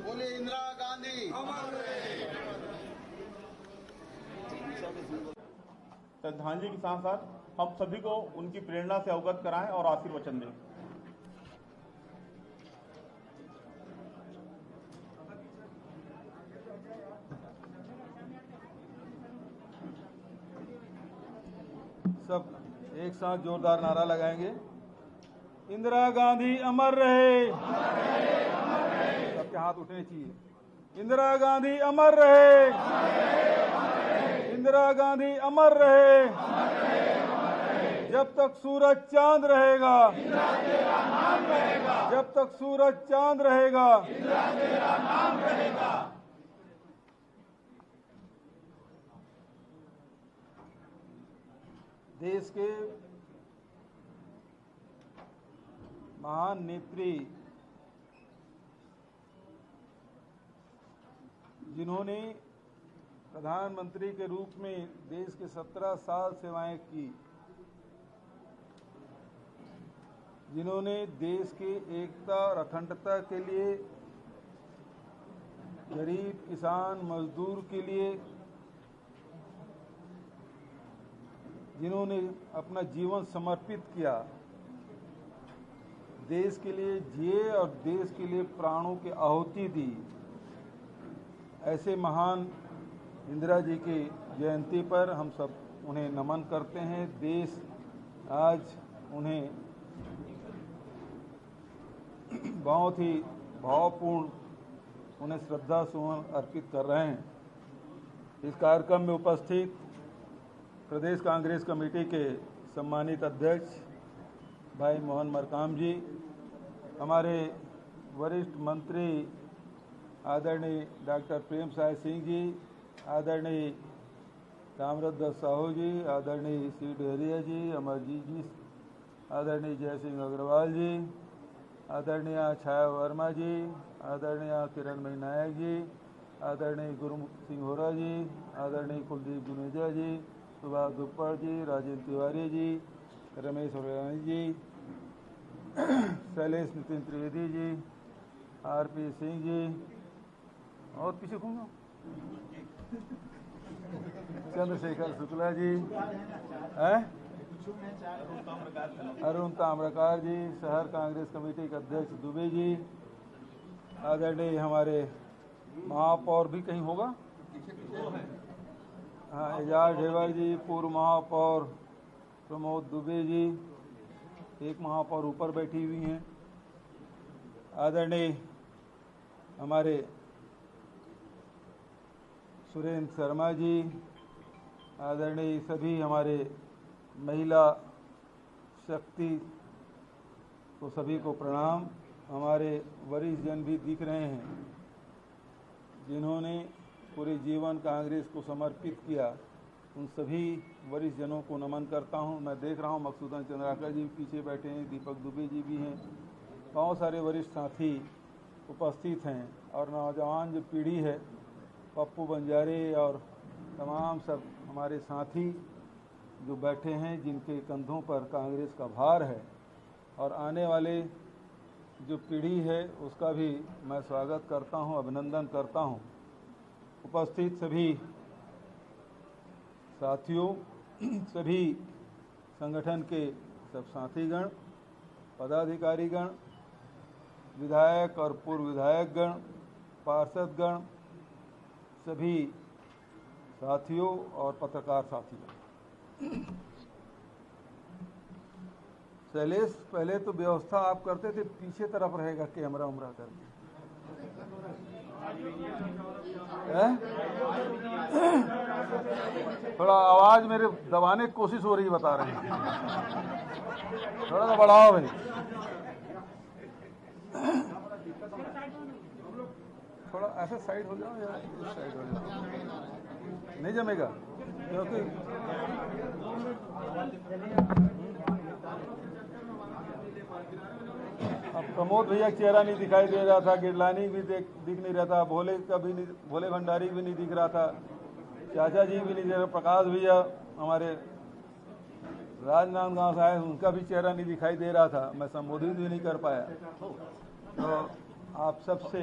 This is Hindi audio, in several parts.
बोले इंदिरा गांधी। श्रद्धांजलि के साथ साथ हम सभी को उनकी प्रेरणा से अवगत कराएं और आशीर्वचन दें। सब एक साथ जोरदार नारा लगाएंगे। इंदिरा गांधी अमर रहे, सबके हाथ उठने चाहिए। इंदिरा गांधी अमर रहे, इंदिरा गांधी अमर रहे, जब तक सूरज चांद रहेगा, जब तक सूरज चांद रहेगा, देश के महान नेत्री जिन्होंने प्रधानमंत्री के रूप में देश के 17 साल सेवाएं की, जिन्होंने देश के एकता और अखंडता के लिए, गरीब किसान मजदूर के लिए, जिन्होंने अपना जीवन समर्पित किया, देश के लिए जिए और देश के लिए प्राणों की आहुति दी, ऐसे महान इंदिरा जी की जयंती पर हम सब उन्हें नमन करते हैं। देश आज उन्हें बहुत ही भावपूर्ण उन्हें श्रद्धा सुमन अर्पित कर रहे हैं। इस कार्यक्रम में उपस्थित प्रदेश कांग्रेस कमेटी के सम्मानित अध्यक्ष भाई मोहन मरकाम जी, हमारे वरिष्ठ मंत्री आदरणीय डॉक्टर प्रेम साय सिंह जी, आदरणीय ताम्रध्वज साहू जी, आदरणीय सी डहरिया जी, अमरजीत जी, आदरणीय जय सिंह अग्रवाल जी, आदरणीय छाया वर्मा जी, आदरणीय किरणमयी नायक जी, आदरणीय गुरमुख सिंह होरा जी, आदरणीय कुलदीप जुनेजा जी, सुभाष दुप्पड़ जी, राजेंद्र तिवारी जी, रमेश ओरानी जी, शैलेश नितिन त्रिवेदी जी, आरपी सिंह जी, और पीछे घूमो, चंद्रशेखर शुक्ला जी, अरुण ताम्रकार जी, शहर कांग्रेस कमेटी के अध्यक्ष दुबे जी, आदरणीय हमारे महापौर भी कहीं होगा, हाँ, एजाज ढेबर जी, पूर्व महापौर प्रमोद दुबे जी, एक महापौर ऊपर बैठी हुई हैं, आदरणीय हमारे सुरेंद्र शर्मा जी, आदरणीय सभी हमारे महिला शक्ति को सभी को प्रणाम। हमारे वरिष्ठ जन भी दिख रहे हैं जिन्होंने पूरे जीवन कांग्रेस को समर्पित किया, उन सभी वरिष्ठ जनों को नमन करता हूं। मैं देख रहा हूं मकसूदन चंद्राकर जी पीछे बैठे हैं, दीपक दुबे जी भी हैं, बहुत सारे वरिष्ठ साथी उपस्थित हैं, और नौजवान जो पीढ़ी है, पप्पू बंजारे और तमाम सब हमारे साथी जो बैठे हैं, जिनके कंधों पर कांग्रेस का भार है, और आने वाले जो पीढ़ी है उसका भी मैं स्वागत करता हूं, अभिनंदन करता हूं। उपस्थित सभी साथियों, सभी संगठन के सब साथीगण, पदाधिकारीगण, विधायक और पूर्व विधायकगण, पार्षदगण, सभी साथियों और पत्रकार साथियों। शैलेश, पहले तो व्यवस्था आप करते थे, पीछे तरफ रहेगा कैमरा उमरा करके, थोड़ा आवाज मेरे दबाने की कोशिश हो रही है, बता रहे हैं, थोड़ा सा बढ़ाओ भाई, थोड़ा ऐसे साइड हो जाओ या इस साइड हो जाओ, नहीं जमेगा क्योंकि प्रमोद भैया का चेहरा नहीं दिखाई दे रहा था, गिरलानी भी दिख नहीं रहा था, भोले का भी नहीं, भोले भंडारी भी नहीं दिख रहा था, चाचा जी भी नहीं दिख रहा, प्रकाश भैया हमारे राजनांदगांव से आए, उनका भी चेहरा नहीं दिखाई दे रहा था, मैं संबोधित भी नहीं कर पाया। तो आप सबसे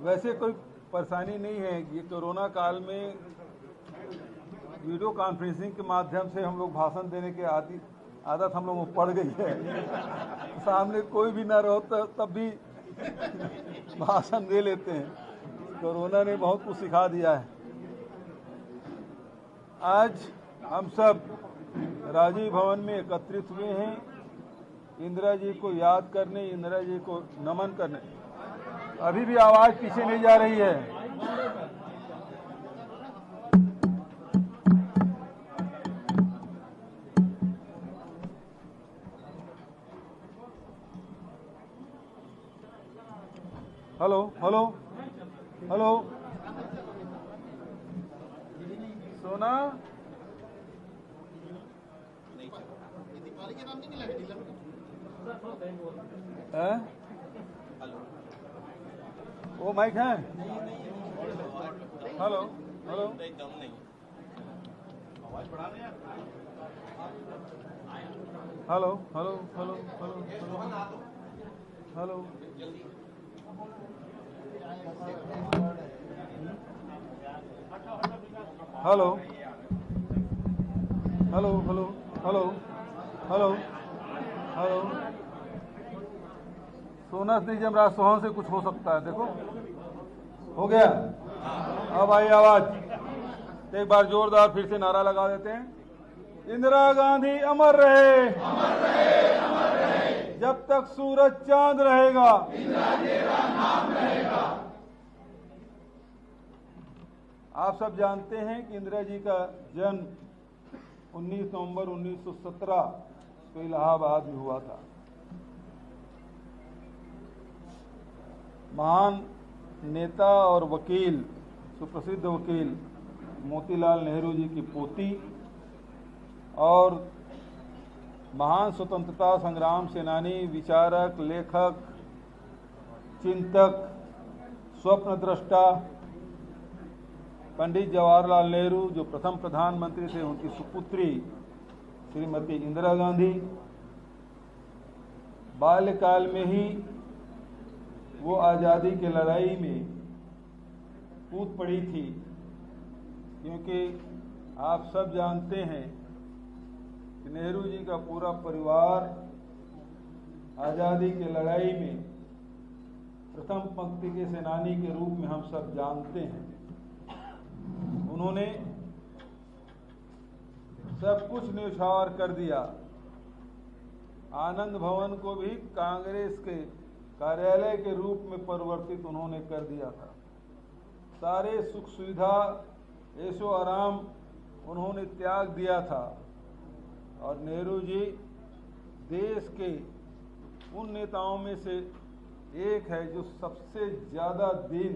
वैसे कोई परेशानी नहीं है। ये कोरोना काल में वीडियो कॉन्फ्रेंसिंग के माध्यम से हम लोग भाषण देने के आदत हम लोगों को पड़ गई है। सामने कोई भी ना रहो तब भी भाषण दे लेते हैं। कोरोना ने बहुत कुछ सिखा दिया है। आज हम सब राजीव भवन में एकत्रित हुए हैं इंदिरा जी को याद करने, इंदिरा जी को नमन करने। अभी भी आवाज पीछे नहीं जा रही है। हेलो हेलो हेलो सोना, है? वो माइक है? Hello hello hello hello hello hello hello hello hello hello hello hello hello सोना नहीं जम रहा, सोहन से कुछ हो सकता है। देखो हो गया, अब आई आवाज। एक बार जोरदार फिर से नारा लगा देते हैं। इंदिरा गांधी अमर रहे, अमर रहे, अमर रहे। जब तक सूरज चांद रहेगा, इंदिरा तेरा नाम रहेगा। आप सब जानते हैं कि इंदिरा जी का जन्म 19 नवंबर 1917 को इलाहाबाद में हुआ था। महान नेता और वकील, सुप्रसिद्ध वकील मोतीलाल नेहरू जी की पोती और महान स्वतंत्रता संग्राम सेनानी, विचारक, लेखक, चिंतक, स्वप्नद्रष्टा पंडित जवाहरलाल नेहरू जो प्रथम प्रधानमंत्री थे, उनकी सुपुत्री श्रीमती इंदिरा गांधी बाल्यकाल में ही वो आज़ादी की लड़ाई में कूद पड़ी थी, क्योंकि आप सब जानते हैं कि नेहरू जी का पूरा परिवार आज़ादी की लड़ाई में प्रथम पंक्ति के सेनानी के रूप में हम सब जानते हैं। उन्होंने सब कुछ न्यौछावर कर दिया। आनंद भवन को भी कांग्रेस के कार्यालय के रूप में परिवर्तित उन्होंने कर दिया था। सारे सुख सुविधा, ऐशो आराम उन्होंने त्याग दिया था। और नेहरू जी देश के उन नेताओं में से एक है जो सबसे ज़्यादा दिन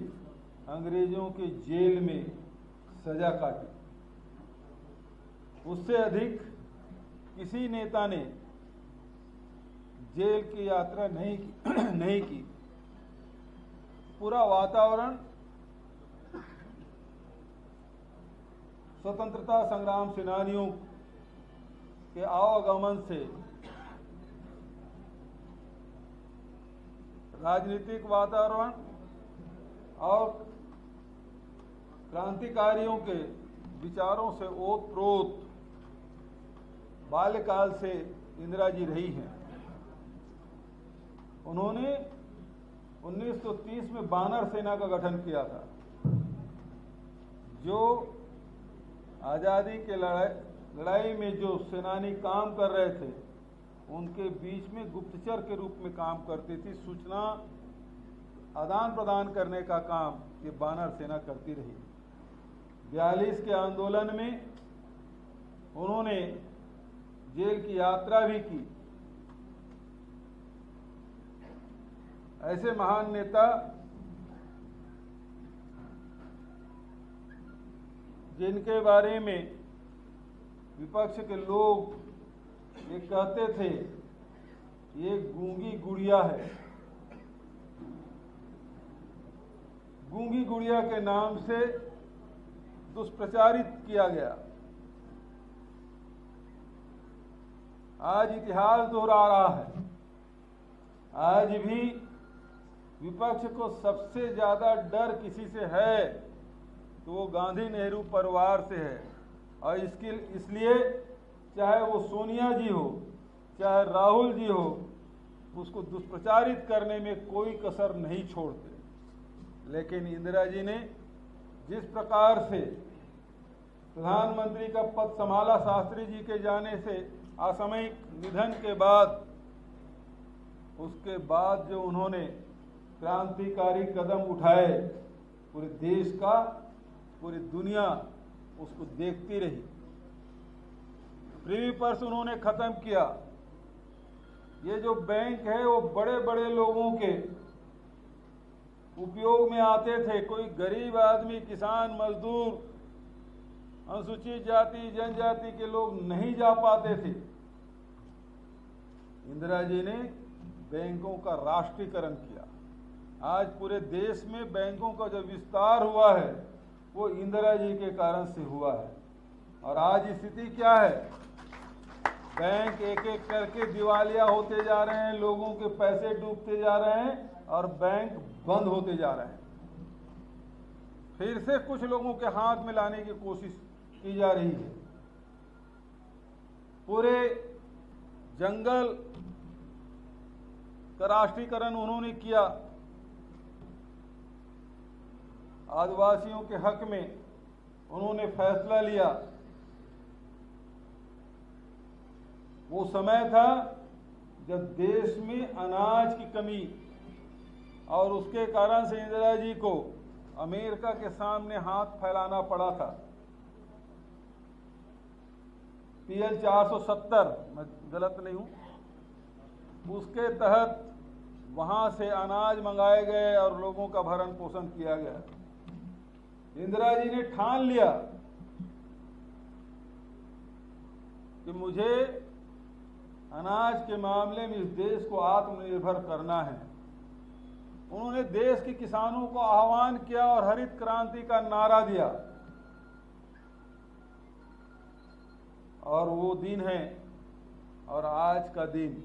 अंग्रेजों के जेल में सजा काटी। उससे अधिक किसी नेता ने जेल की यात्रा नहीं की। पूरा वातावरण स्वतंत्रता संग्राम सेनानियों के आवागमन से, राजनीतिक वातावरण और क्रांतिकारियों के विचारों से ओत-प्रोत बाल्यकाल से इंदिरा जी रही हैं। उन्होंने 1930 में बानर सेना का गठन किया था, जो आज़ादी के लड़ाई में जो सेनानी काम कर रहे थे उनके बीच में गुप्तचर के रूप में काम करती थी। सूचना आदान प्रदान करने का काम ये बानर सेना करती रही। 42 के आंदोलन में उन्होंने जेल की यात्रा भी की। ऐसे महान नेता जिनके बारे में विपक्ष के लोग ये कहते थे ये गूंगी गुड़िया है। गूंगी गुड़िया के नाम से दुष्प्रचारित किया गया। आज इतिहास दोहरा रहा है। आज भी विपक्ष को सबसे ज्यादा डर किसी से है तो वो गांधी नेहरू परिवार से है। और इसलिए चाहे वो सोनिया जी हो चाहे राहुल जी हो, उसको दुष्प्रचारित करने में कोई कसर नहीं छोड़ते। लेकिन इंदिरा जी ने जिस प्रकार से प्रधानमंत्री का पद संभाला, शास्त्री जी के जाने से असामयिक निधन के बाद, उसके बाद जो उन्होंने क्रांतिकारी कदम उठाए, पूरे देश का, पूरी दुनिया उसको देखती रही। प्रीवी पर्स उन्होंने खत्म किया। ये जो बैंक है वो बड़े बड़े लोगों के उपयोग में आते थे। कोई गरीब आदमी, किसान, मजदूर, अनुसूचित जाति जनजाति के लोग नहीं जा पाते थे। इंदिरा जी ने बैंकों का राष्ट्रीयकरण किया। आज पूरे देश में बैंकों का जो विस्तार हुआ है वो इंदिरा जी के कारण से हुआ है। और आज स्थिति क्या है? बैंक एक एक करके दिवालिया होते जा रहे हैं, लोगों के पैसे डूबते जा रहे हैं और बैंक बंद होते जा रहे हैं। फिर से कुछ लोगों के हाथ में लाने की कोशिश की जा रही है। पूरे जंगल का राष्ट्रीयकरण उन्होंने किया। आदिवासियों के हक में उन्होंने फैसला लिया। वो समय था जब देश में अनाज की कमी और उसके कारण से इंदिरा जी को अमेरिका के सामने हाथ फैलाना पड़ा था। PL 470, मैं गलत नहीं हूं, उसके तहत वहां से अनाज मंगाए गए और लोगों का भरण पोषण किया गया। इंदिरा जी ने ठान लिया कि मुझे अनाज के मामले में इस देश को आत्मनिर्भर करना है। उन्होंने देश के किसानों को आह्वान किया और हरित क्रांति का नारा दिया। और वो दिन है और आज का दिन।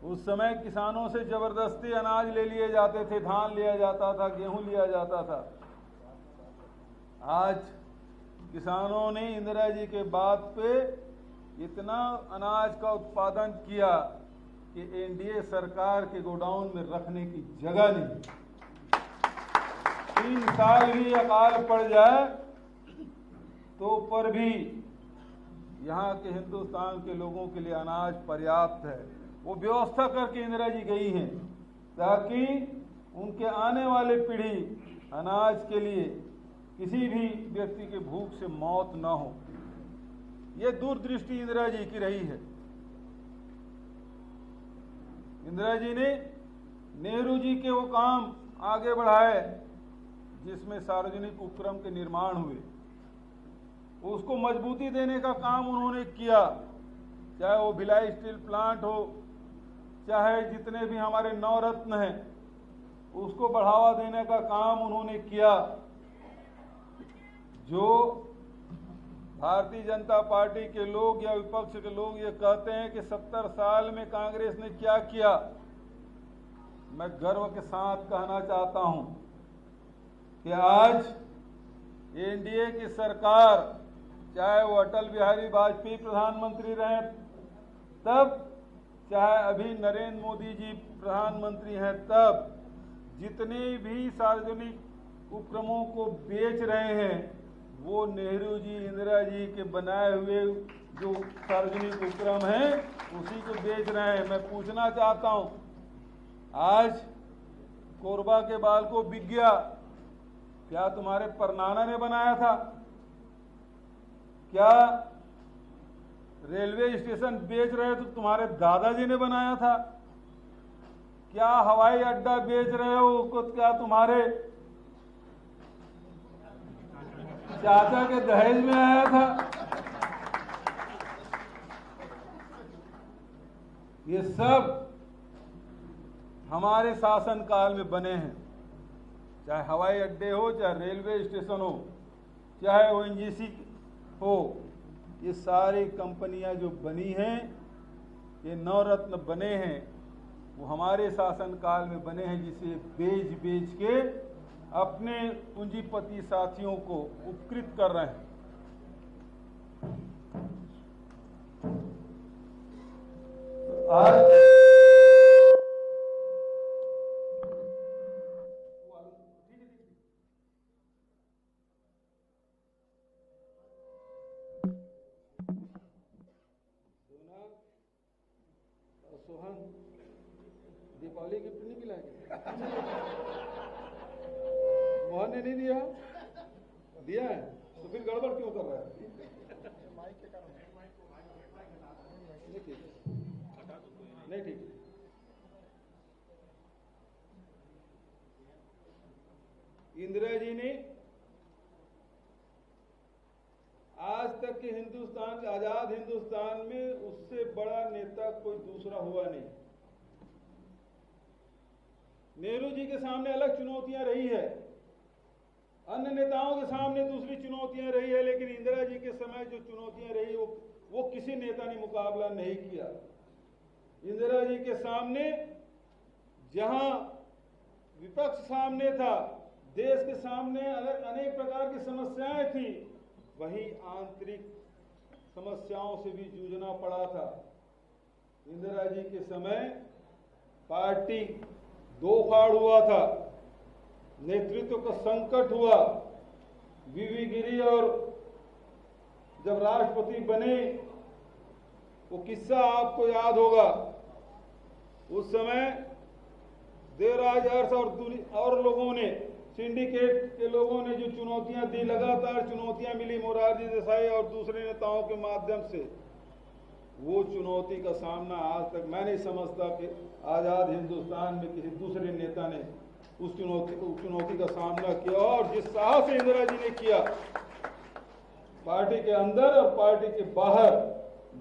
उस समय किसानों से जबरदस्ती अनाज ले लिए जाते थे, धान लिया जाता था, गेहूं लिया जाता था। आज किसानों ने इंदिरा जी के बात पे इतना अनाज का उत्पादन किया कि एनडीए सरकार के गोडाउन में रखने की जगह नहीं। 3 साल भी अकाल पड़ जाए तो पर भी यहाँ के हिंदुस्तान के लोगों के लिए अनाज पर्याप्त है। वो व्यवस्था करके इंदिरा जी गई हैं ताकि उनके आने वाले पीढ़ी अनाज के लिए किसी भी व्यक्ति के भूख से मौत न हो। ये दूरदृष्टि इंदिरा जी की रही है। इंदिरा जी ने नेहरू जी के वो काम आगे बढ़ाए जिसमें सार्वजनिक उपक्रम के निर्माण हुए, उसको मजबूती देने का काम उन्होंने किया। चाहे वो भिलाई स्टील प्लांट हो, चाहे जितने भी हमारे नवरत्न हैं, उसको बढ़ावा देने का काम उन्होंने किया। जो भारतीय जनता पार्टी के लोग या विपक्ष के लोग ये कहते हैं कि 70 साल में कांग्रेस ने क्या किया, मैं गर्व के साथ कहना चाहता हूं कि आज एनडीए की सरकार, चाहे वो अटल बिहारी वाजपेयी प्रधानमंत्री रहे तब, चाहे अभी नरेंद्र मोदी जी प्रधानमंत्री हैं तब, जितने भी सार्वजनिक उपक्रमों को बेच रहे हैं वो नेहरू जी, इंदिरा जी के बनाए हुए जो सार्वजनिक उपक्रम हैं उसी को बेच रहे हैं। मैं पूछना चाहता हूं, आज कोरबा के बाल को बिक गया, क्या तुम्हारे परनाना ने बनाया था? क्या रेलवे स्टेशन बेच रहे तो तुम्हारे दादाजी ने बनाया था? क्या हवाई अड्डा बेच रहे हो तो क्या तुम्हारे चाचा के दहेज में आया था? ये सब हमारे शासनकाल में बने हैं, चाहे हवाई अड्डे हो, चाहे रेलवे स्टेशन हो, चाहे ओएनजीसी हो। ये सारी कंपनियां जो बनी हैं, ये नवरत्न बने हैं, वो हमारे शासनकाल में बने हैं, जिसे बेच बेच के अपने पूंजीपति साथियों को उपकृत कर रहे हैं। आज सोहन दीपावली गिफ्ट नहीं मिला क्या? मोहन ने नहीं दिया? दिया है तो फिर गड़बड़ क्यों कर रहा है? नहीं ठीक, नहीं ठीक। इंदिरा जी ने आज तक के हिंदुस्तान, आजाद हिंदुस्तान में उससे बड़ा नेता कोई दूसरा हुआ नहीं। नेहरू जी के सामने अलग चुनौतियां रही है, अन्य नेताओं के सामने दूसरी चुनौतियां रही है, लेकिन इंदिरा जी के समय जो चुनौतियां रही वो किसी नेता ने मुकाबला नहीं किया। इंदिरा जी के सामने जहां विपक्ष सामने था, देश के सामने अनेक प्रकार की समस्याएं थी, वहीं आंतरिक समस्याओं से भी जूझना पड़ा था। इंदिरा जी के समय पार्टी दो फाड़ हुआ था, नेतृत्व का संकट हुआ। वीवी गिरी और जब राष्ट्रपति बने, वो किस्सा आपको याद होगा। उस समय देवराज अरस और लोगों ने, सिंडिकेट के लोगों ने जो चुनौतियां दी, लगातार चुनौतियां मिली मोरारजी देसाई और दूसरे नेताओं के माध्यम से। वो चुनौती का सामना आज तक मैं नहीं समझता कि आजाद हिंदुस्तान में किसी दूसरे नेता ने उस चुनौती का सामना किया। और जिस साहस से इंदिरा जी ने किया, पार्टी के अंदर और पार्टी के बाहर,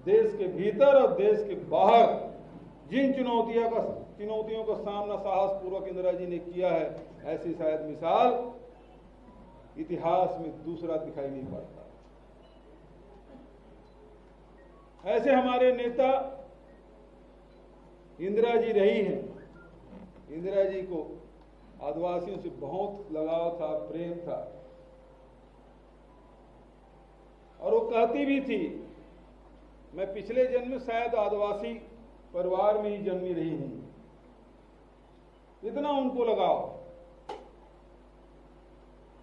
देश के भीतर और देश के बाहर जिन चुनौतियों का सामना साहस पूर्वक इंदिरा जी ने किया है, ऐसी शायद मिसाल इतिहास में दूसरा दिखाई नहीं पड़ता। ऐसे हमारे नेता इंदिरा जी रही हैं। इंदिरा जी को आदिवासियों से बहुत लगाव था, प्रेम था, और वो कहती भी थी, मैं पिछले जन्म में शायद आदिवासी परिवार में ही जन्मी रही हूं। इतना उनको लगाव।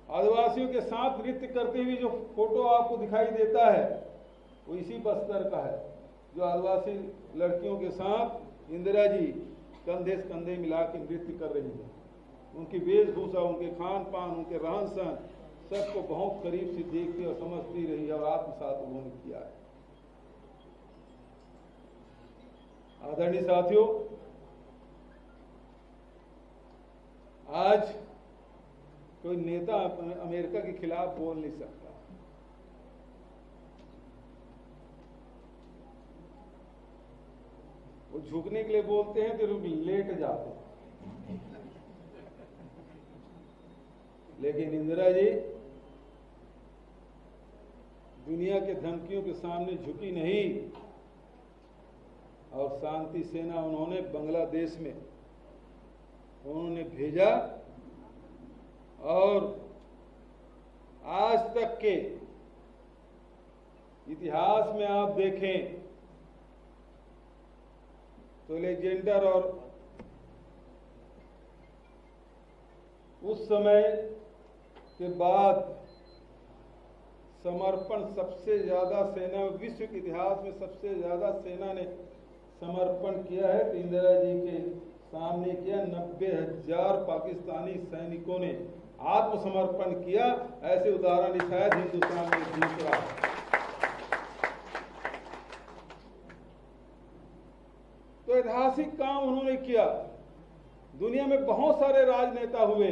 आदिवासियों के साथ नृत्य करते हुए जो फोटो आपको दिखाई देता है, वो इसी बस्तर का है, जो आदिवासी लड़कियों के साथ इंदिरा जी कंधे से कंधे मिला के नृत्य कर रही है। उनकी वेशभूषा, उनके खान पान, उनके रहन सहन सबको बहुत करीब से देखती और समझती रही है, और आत्मसात उन्होंने किया है। आदरणीय साथियों, आज कोई नेता अमेरिका के खिलाफ बोल नहीं सकता। वो झुकने के लिए बोलते हैं, फिर लेट जाते हैं। लेकिन इंदिरा जी दुनिया के धमकियों के सामने झुकी नहीं, और शांति सेना उन्होंने बांग्लादेश में उन्होंने भेजा, और आज तक के इतिहास में आप देखें तो अलेक्जेंडर और उस समय के बाद समर्पण सबसे ज्यादा सेना, विश्व के इतिहास में सबसे ज्यादा सेना ने समर्पण किया है, तो इंदिरा जी के सामने किया। 90,000 पाकिस्तानी सैनिकों ने आत्मसमर्पण किया। ऐसे उदाहरण शायद हिंदुस्तान में दूसरा। तो ऐतिहासिक काम उन्होंने किया। दुनिया में बहुत सारे राजनेता हुए,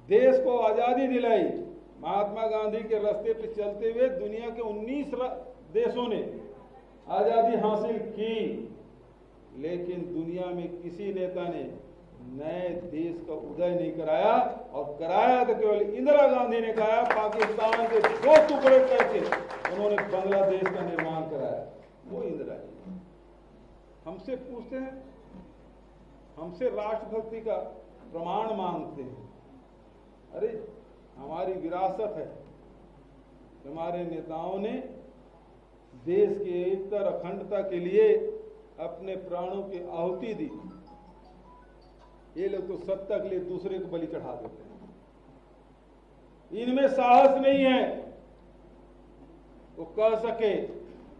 देश को आजादी दिलाई। महात्मा गांधी के रास्ते पर चलते हुए दुनिया के 19 देशों ने आजादी हासिल की, लेकिन दुनिया में किसी नेता ने नए देश का उदय नहीं कराया, और कराया तो केवल इंदिरा गांधी ने कराया। पाकिस्तान के 2 टुकड़े करके उन्होंने बांग्लादेश का निर्माण कराया, वो इंदिरा जी। हमसे पूछते हैं, हमसे राष्ट्रभक्ति का प्रमाण मांगते हैं। अरे हमारी विरासत है, हमारे नेताओं ने देश की एकता और अखंडता के लिए अपने प्राणों की आहुति दी। ये लोग तो सत्ता के लिए दूसरे को बलि चढ़ा देते हैं। इनमें साहस नहीं है वो कह सके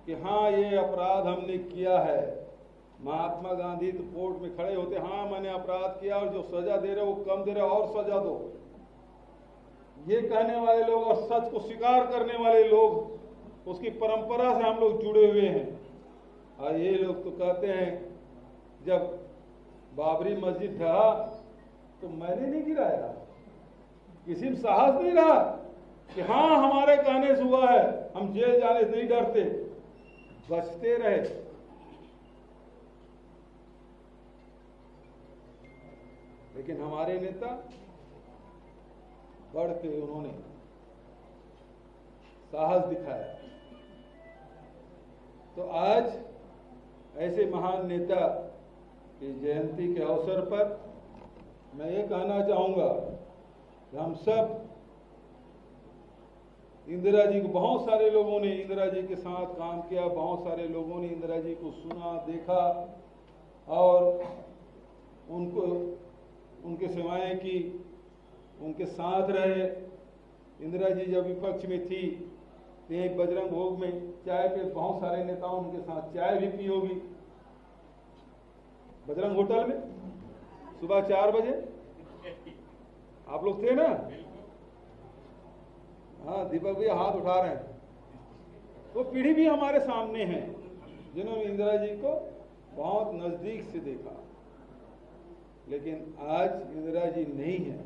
कि हाँ ये अपराध हमने किया है। महात्मा गांधी तो कोर्ट में खड़े होते, हाँ मैंने अपराध किया और जो सजा दे रहे वो कम दे रहे और सजा दो। ये कहने वाले लोग और सच को स्वीकार करने वाले लोग, उसकी परंपरा से हम लोग जुड़े हुए हैं। और ये लोग तो कहते हैं जब बाबरी मस्जिद ढहा तो मैंने नहीं गिराया, किसी में साहस नहीं रहा कि हाँ हमारे कहने से हुआ है, हम जेल जाने से नहीं डरते, बचते रहे। लेकिन हमारे नेता बढ़ के उन्होंने साहस दिखाया। तो आज ऐसे महान नेता की जयंती के अवसर पर मैं ये कहना चाहूंगा कि हम सब इंदिरा जी को, बहुत सारे लोगों ने इंदिरा जी के साथ काम किया, बहुत सारे लोगों ने इंदिरा जी को सुना, देखा और उनको उनके सेवाएं की, उनके साथ रहे। इंदिरा जी जब विपक्ष में थी तो एक बजरंग भोग में चाय पे बहुत सारे नेताओं उनके साथ चाय भी पी होगी, बजरंग होटल में सुबह 4 बजे। आप लोग थे ना? हाँ, दीपक भैया हाथ उठा रहे हैं। वो पीढ़ी भी हमारे सामने है जिन्होंने इंदिरा जी को बहुत नजदीक से देखा। लेकिन आज इंदिरा जी नहीं है।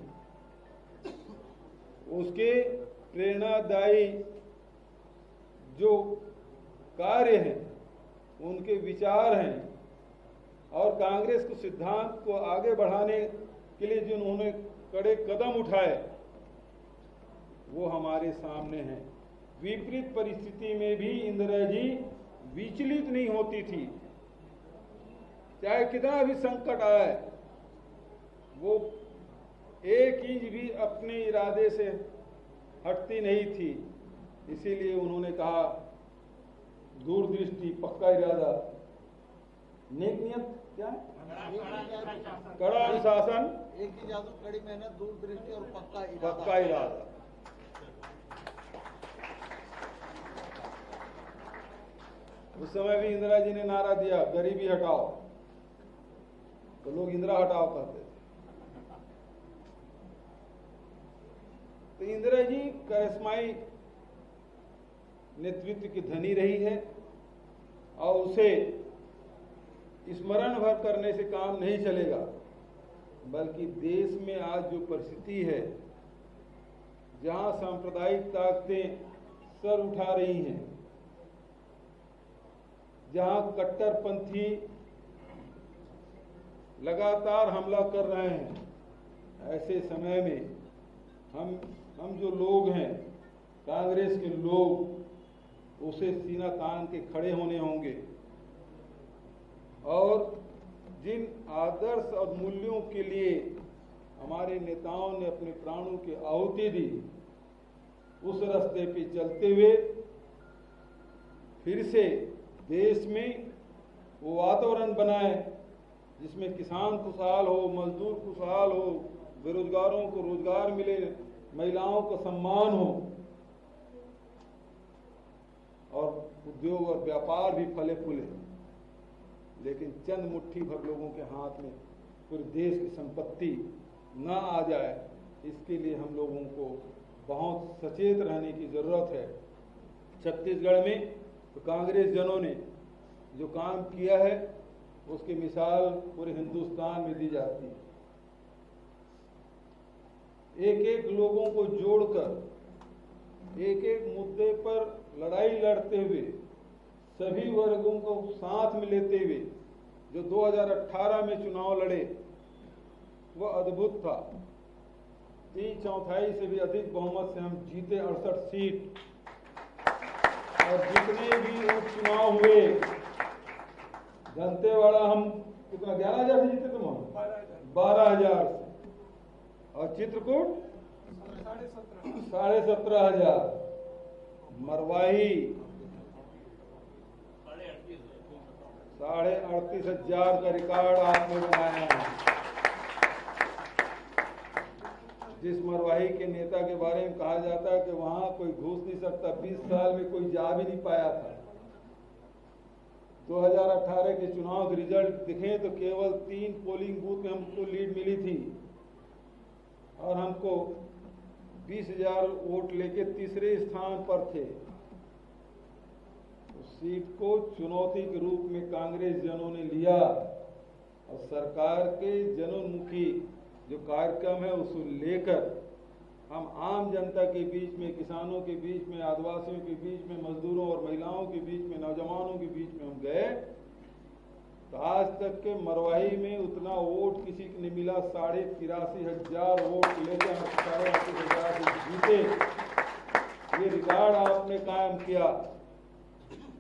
उसके प्रेरणादायी जो कार्य हैं, उनके विचार हैं और कांग्रेस के सिद्धांत को आगे बढ़ाने के लिए जो उन्होंने कड़े कदम उठाए वो हमारे सामने हैं। विपरीत परिस्थिति में भी इंदिरा जी विचलित नहीं होती थी, चाहे कितना भी संकट आए, वो 1 इंच भी अपने इरादे से हटती नहीं थी। इसीलिए उन्होंने कहा दूरदृष्टि, पक्का इरादा, नेक नियत, क्या कड़ा अनुशासन, एक ही जादू, कड़ी मेहनत, दूरदृष्टि और पक्का इरादा। उस समय भी इंदिरा जी ने नारा दिया गरीबी हटाओ, तो लोग इंदिरा हटाओ कहते थे। तो इंदिरा जी करिश्माई नेतृत्व की धनी रही है और उसे स्मरण भर करने से काम नहीं चलेगा, बल्कि देश में आज जो परिस्थिति है, जहां सांप्रदायिक ताकतें सर उठा रही हैं, जहां कट्टरपंथी लगातार हमला कर रहे हैं, ऐसे समय में हम जो लोग हैं, कांग्रेस के लोग, उसे सीना तान के खड़े होने होंगे और जिन आदर्श और मूल्यों के लिए हमारे नेताओं ने अपने प्राणों की आहुति दी, उस रास्ते पे चलते हुए फिर से देश में वो वातावरण बनाए जिसमें किसान खुशहाल हो, मजदूर खुशहाल हो, बेरोजगारों को रोजगार मिले, महिलाओं को सम्मान हो और उद्योग और व्यापार भी फले फूले। लेकिन चंद मुट्ठी भर लोगों के हाथ में पूरे देश की संपत्ति ना आ जाए, इसके लिए हम लोगों को बहुत सचेत रहने की जरूरत है। छत्तीसगढ़ में तो कांग्रेस जनों ने जो काम किया है उसकी मिसाल पूरे हिंदुस्तान में दी जाती है। एक एक लोगों को जोड़कर एक एक मुद्दे पर लड़ाई लड़ते हुए सभी वर्गों को साथ में लेते हुए जो 2018 में चुनाव लड़े वह अद्भुत था। 3/4 से भी अधिक बहुमत से हम जीते 68 सीट। और जितने भी उपचुनाव हुए दंतेवाड़ा हम कितना 11,000 से जीते तुम? 12,000 से। और चित्रकूट 17,500। मरवाही 38,500 का रिकॉर्ड आपने बनाया है। जिस मरवाही के नेता के बारे में कहा जाता है कि वहां कोई घुस नहीं सकता, 20 साल में कोई जा भी नहीं पाया था। 2018 के चुनाव के रिजल्ट दिखे तो केवल 3 पोलिंग बूथ में हमको लीड मिली थी और हमको 20,000 वोट लेके तीसरे स्थान पर थे। उस सीट को चुनौती के रूप में कांग्रेस जनों ने लिया और सरकार के जनोन्मुखी जो कार्यक्रम है उसको लेकर हम आम जनता के बीच में, किसानों के बीच में, आदिवासियों के बीच में, मजदूरों और महिलाओं के बीच में, नौजवानों के बीच में हम गए तो आज तक के मरवाही में उतना वोट किसी को नहीं मिला। 83,500 वोट लेकर हम 38,500 से जीते। ये रिकॉर्ड आपने कायम किया।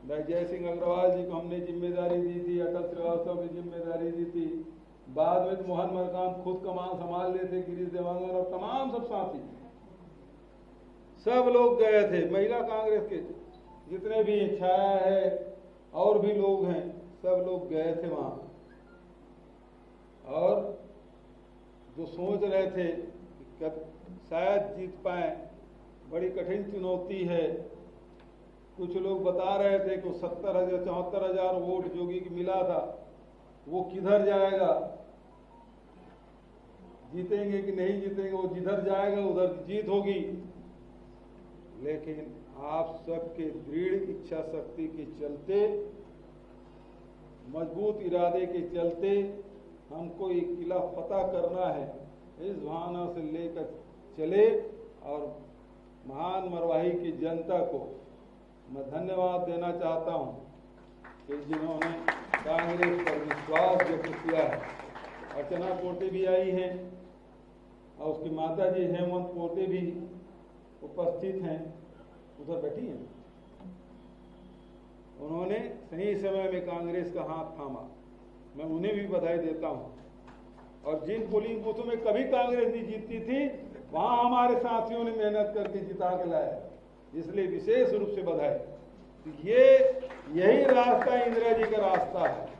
भाई जय सिंह अग्रवाल जी को हमने जिम्मेदारी दी थी, अटल श्रीवास्तव ने जिम्मेदारी दी थी, बाद में मोहन मरकाम खुद कमान संभाल लेते, गिरीश देवांगन और तमाम सब साथी सब लोग गए थे। महिला कांग्रेस के जितने भी छाया है और भी लोग हैं सब लोग गए थे वहां। और जो सोच रहे थे कि शायद जीत पाए, बड़ी कठिन चुनौती है। कुछ लोग बता रहे थे कि 70,000 74,000 वोट जोगी की मिला था, वो किधर जाएगा, जीतेंगे कि नहीं जीतेंगे, वो जिधर जाएगा उधर जीत होगी। लेकिन आप सबके दृढ़ इच्छा शक्ति के चलते, मजबूत इरादे के चलते हमको ये किला फतह करना है, इस भावना से लेकर चले। और महान मरवाही की जनता को मैं धन्यवाद देना चाहता हूं कि जिन्होंने कांग्रेस पर विश्वास व्यक्त किया है। अर्चना पोटे भी आई हैं और उसकी माता जी हेमंत पोटे भी उपस्थित हैं, उधर बैठी हैं। उन्होंने सही समय में कांग्रेस का हाथ थामा, मैं उन्हें भी बधाई देता हूं। और जिन पोलिंग बूथों में कभी कांग्रेस नहीं जीतती थी वहां हमारे साथियों ने मेहनत करके जिता के लाया, इसलिए विशेष रूप से बधाई। यही रास्ता इंदिरा जी का रास्ता है।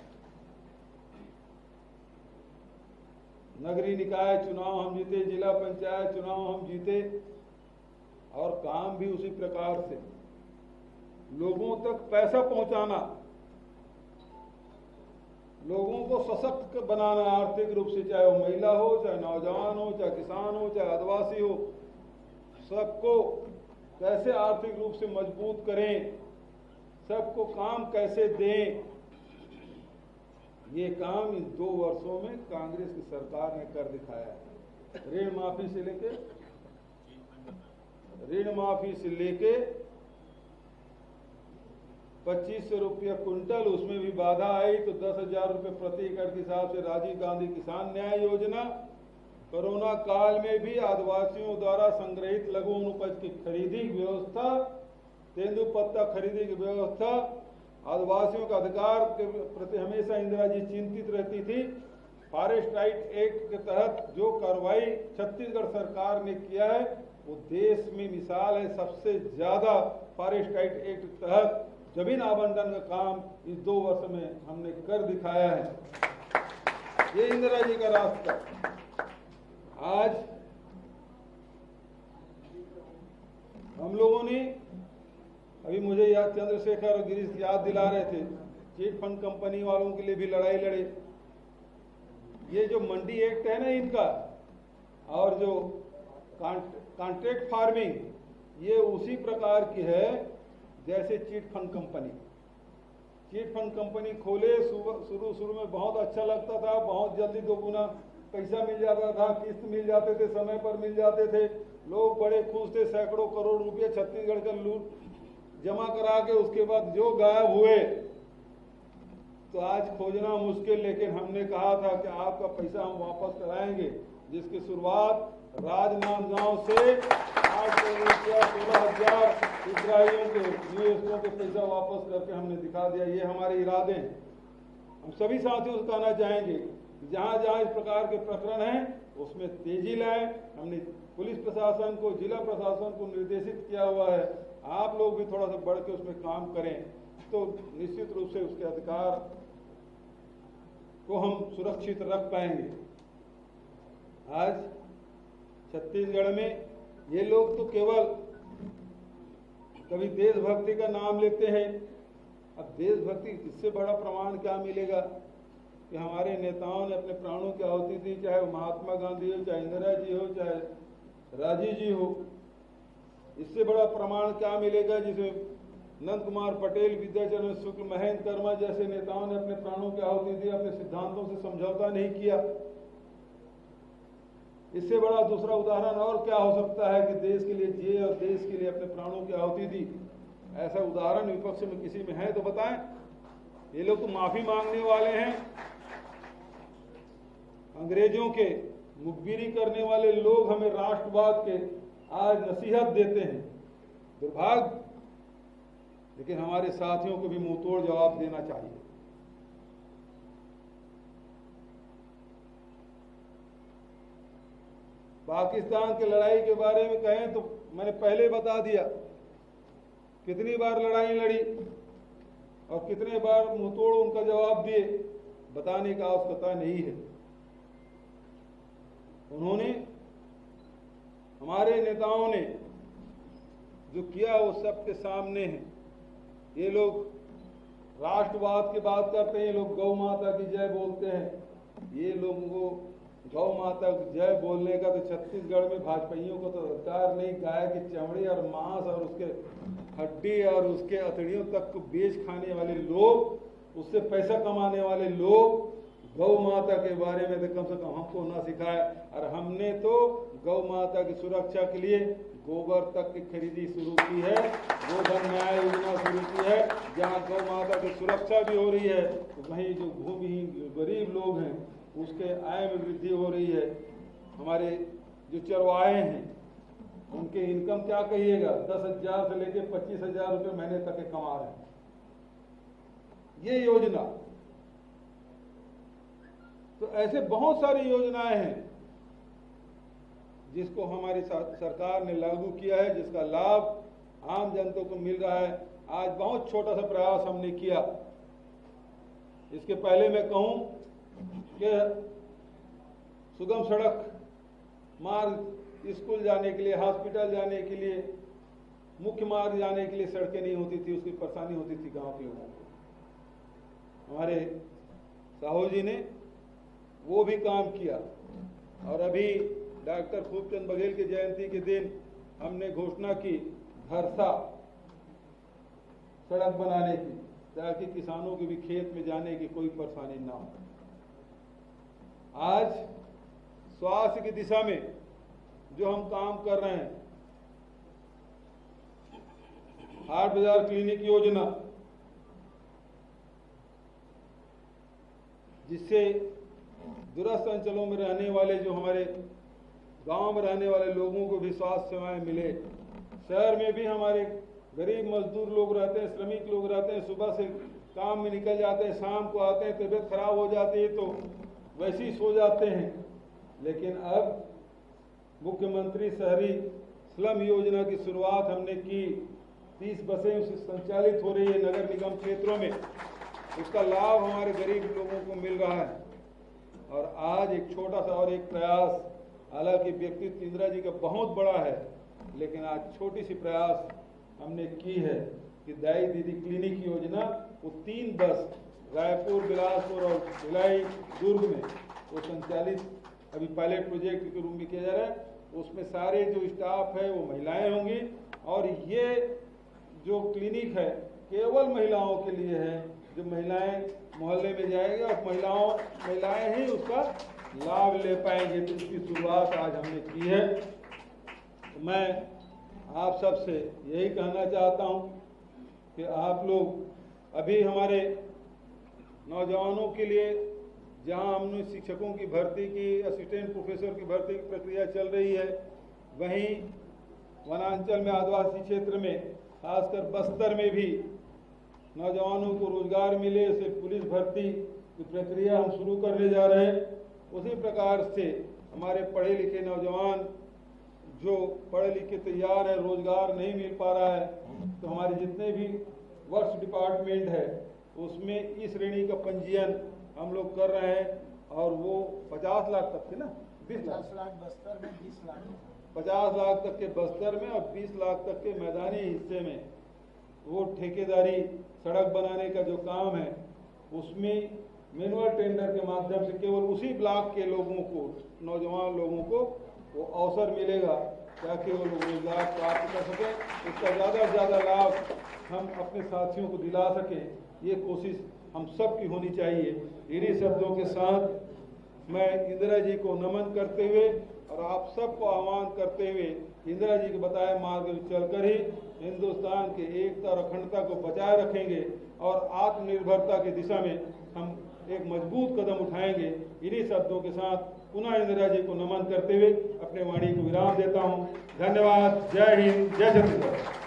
नगरीय निकाय चुनाव हम जीते, जिला पंचायत चुनाव हम जीते और काम भी उसी प्रकार से लोगों तक पैसा पहुंचाना, लोगों को सशक्त बनाना आर्थिक रूप से, चाहे वो महिला हो, चाहे नौजवान हो, चाहे किसान हो, चाहे आदिवासी हो, सबको कैसे आर्थिक रूप से मजबूत करें, सबको काम कैसे दें, ये काम इन 2 वर्षों में कांग्रेस की सरकार ने कर दिखाया है। ऋण माफी से लेके 2500 रुपया कुंटल, उसमें भी बाधा आई तो 10,000 रुपये प्रति एकड़ के हिसाब से राजीव गांधी किसान न्याय योजना, कोरोना काल में भी आदिवासियों द्वारा संग्रहित लघु अनुपज की खरीदी की व्यवस्था, तेंदुपत्ता खरीदी की व्यवस्था, आदिवासियों का अधिकार के प्रति हमेशा इंदिरा जी चिंतित रहती थी। फॉरेस्ट राइट एक्ट के तहत जो कार्रवाई छत्तीसगढ़ सरकार ने किया है वो देश में मिसाल है। सबसे ज्यादा फॉरेस्ट राइट एक्ट के तहत जमीन आवंटन का काम इस 2 वर्ष में हमने कर दिखाया है। ये इंदिरा जी का रास्ता। आज हम लोगों ने, अभी मुझे याद चंद्रशेखर और गिरीश याद दिला रहे थे, चिट फंड कंपनी वालों के लिए भी लड़ाई लड़े। ये जो मंडी एक्ट है ना इनका, और जो कॉन्ट्रैक्ट फार्मिंग, ये उसी प्रकार की है जैसे chit fund company. Chit fund company खोले, शुरू में बहुत अच्छा लगता था, बहुत जल्दी 2 गुना पैसा मिल जाता था, किस्त मिल जाते थे, समय पर मिल जाते थे, लोग बड़े खुश थे। सैकड़ों करोड़ रुपए छत्तीसगढ़ का लूट जमा करा के उसके बाद जो गायब हुए तो आज खोजना मुश्किल, लेकिन हमने कहा था कि आपका पैसा हम वापस कराएंगे, जिसकी शुरुआत राजनांदगांव से 8 करोड़ रुपया 16,000 हितग्राहियों के निवेशकों के पैसा वापस करके हमने दिखा दिया। ये हमारे इरादे हैं। हम सभी साथियों से कहना चाहेंगे जहां जहां इस प्रकार के प्रकरण हैं उसमें तेजी लाएं। हमने पुलिस प्रशासन को, जिला प्रशासन को निर्देशित किया हुआ है, आप लोग भी थोड़ा सा बढ़ के उसमें काम करें तो निश्चित रूप से उसके अधिकार को हम सुरक्षित रख पाएंगे। आज छत्तीसगढ़ में ये लोग तो केवल कभी देशभक्ति का नाम लेते हैं। अब देशभक्ति इससे बड़ा प्रमाण क्या मिलेगा कि हमारे नेताओं ने अपने प्राणों की आहुति दी, चाहे वो महात्मा गांधी हो, चाहे इंदिरा जी हो, चाहे राजीव जी हो। इससे बड़ा प्रमाण क्या मिलेगा जिसमें नंद कुमार पटेल, विद्याचरण शुक्ल, महेंद्र कर्मा जैसे नेताओं ने अपने प्राणों की आहुति दी, अपने सिद्धांतों से समझौता नहीं किया। इससे बड़ा दूसरा उदाहरण और क्या हो सकता है कि देश के लिए जिए और देश के लिए अपने प्राणों की आहुति दी। ऐसा उदाहरण विपक्ष में किसी में है तो बताएं। ये लोग तो माफी मांगने वाले हैं। अंग्रेजों के मुखबिरी करने वाले लोग हमें राष्ट्रवाद के आज नसीहत देते हैं। दुर्भाग्य, लेकिन हमारे साथियों को भी मुंहतोड़ जवाब देना चाहिए। पाकिस्तान की लड़ाई के बारे में कहें तो मैंने पहले बता दिया कितनी बार लड़ाई लड़ी और कितने बार मुंहतोड़ उनका जवाब दिए, बताने का आवश्यकता नहीं है। उन्होंने, हमारे नेताओं ने जो किया वो सबके सामने है। ये लोग राष्ट्रवाद की बात करते हैं, ये लोग गौ माता की जय बोलते हैं। ये लोगों को गौ माता की जय बोलने का तो छत्तीसगढ़ में भाजपाइयों को तो अधिकार नहीं। गाय की चमड़ी और मांस और उसके हड्डी और उसके अतड़ियों तक को बेच खाने वाले लोग, उससे पैसा कमाने वाले लोग गौ माता के बारे में तो कम से कम हमको ना सिखाया। और हमने तो गौ माता की सुरक्षा के लिए गोबर तक की खरीदी शुरू की है, गोधन न्याय योजना शुरू की है। जहाँ गौ माता की सुरक्षा भी हो रही है तो वहीं जो भूमिहीन गरीब लोग हैं उसके आय में वृद्धि हो रही है। हमारे जो चरवाहे हैं उनके इनकम क्या कहिएगा, 10,000 से लेकर 25,000 रुपये महीने तक के कमा रहे हैं। ये योजना, तो ऐसे बहुत सारी योजनाएं हैं जिसको हमारी सरकार ने लागू किया है, जिसका लाभ आम जनता को मिल रहा है। आज बहुत छोटा सा प्रयास हमने किया। इसके पहले मैं कहूं कि सुगम सड़क मार्ग, स्कूल जाने के लिए, हॉस्पिटल जाने के लिए, मुख्य मार्ग जाने के लिए सड़कें नहीं होती थी, उसकी परेशानी होती थी गांव के लोगों को। हमारे साहू जी ने वो भी काम किया। और अभी डॉक्टर खूबचंद बघेल की जयंती के दिन हमने घोषणा की धरसा सड़क बनाने की, ताकि किसानों के भी खेत में जाने की कोई परेशानी ना हो। आज स्वास्थ्य की दिशा में जो हम काम कर रहे हैं, हाट बाजार क्लिनिक योजना, जिससे दूरस्थ अंचलों में रहने वाले, जो हमारे गांव में रहने वाले लोगों को भी स्वास्थ्य सेवाएं मिले। शहर में भी हमारे गरीब मजदूर लोग रहते हैं, श्रमिक लोग रहते हैं, सुबह से काम में निकल जाते हैं, शाम को आते हैं, तबीयत खराब हो जाती है तो वैसे ही सो जाते हैं। लेकिन अब मुख्यमंत्री शहरी स्लम योजना की शुरुआत हमने की। 30 बसें उससे संचालित हो रही है नगर निगम क्षेत्रों में। उसका लाभ हमारे गरीब लोगों को मिल रहा है। और आज एक छोटा सा और एक प्रयास, हालांकि व्यक्तित्व इंदिरा जी का बहुत बड़ा है, लेकिन आज छोटी सी प्रयास हमने की है कि दाई दीदी क्लिनिक योजना, वो 3 बस रायपुर, बिलासपुर और भिलाई, दुर्ग में वो संचालित अभी पायलट प्रोजेक्ट के रूप में किया जा रहा है। उसमें सारे जो स्टाफ है वो महिलाएं होंगी। और ये जो क्लिनिक है केवल महिलाओं के लिए है। जो महिलाएं मोहल्ले में जाएंगे और महिलाएं ही उसका लाभ ले पाएंगे। तो इसकी शुरुआत आज हमने की है। तो मैं आप सबसे यही कहना चाहता हूं कि आप लोग अभी हमारे नौजवानों के लिए जहां हमने शिक्षकों की भर्ती की, असिस्टेंट प्रोफेसर की भर्ती की प्रक्रिया चल रही है, वहीं वनांचल में आदिवासी क्षेत्र में खासकर बस्तर में भी नौजवानों को रोजगार मिले, इसे पुलिस भर्ती की प्रक्रिया हम शुरू करने जा रहे हैं। उसी प्रकार से हमारे पढ़े लिखे नौजवान जो पढ़े लिखे तैयार है, रोजगार नहीं मिल पा रहा है, तो हमारे जितने भी वर्क्स डिपार्टमेंट है उसमें इस श्रेणी का पंजीयन हम लोग कर रहे हैं और वो 50 लाख तक के ना 20 लाख बस्तर में 20 लाख 50 लाख तक के बस्तर में और 20 लाख तक के मैदानी हिस्से में वो ठेकेदारी सड़क बनाने का जो काम है उसमें मैनुअल टेंडर के माध्यम से केवल उसी ब्लॉक के लोगों को, नौजवान लोगों को वो अवसर मिलेगा ताकि वो लोग रोजगार प्राप्त कर सकें। इसका ज़्यादा से ज़्यादा लाभ हम अपने साथियों को दिला सकें, ये कोशिश हम सब की होनी चाहिए। इन्हीं शब्दों के साथ मैं इंदिरा जी को नमन करते हुए और आप सबको आह्वान करते हुए इंदिरा जी के बताए मार्ग में चलकर ही हिंदुस्तान की एकता और अखंडता को बचाए रखेंगे और आत्मनिर्भरता की दिशा में हम एक मजबूत कदम उठाएंगे। इन्हीं शब्दों के साथ पुनः इंदिरा जी को नमन करते हुए अपने वाणी को विराम देता हूँ। धन्यवाद। जय हिंद, जय छत्तीसगढ़।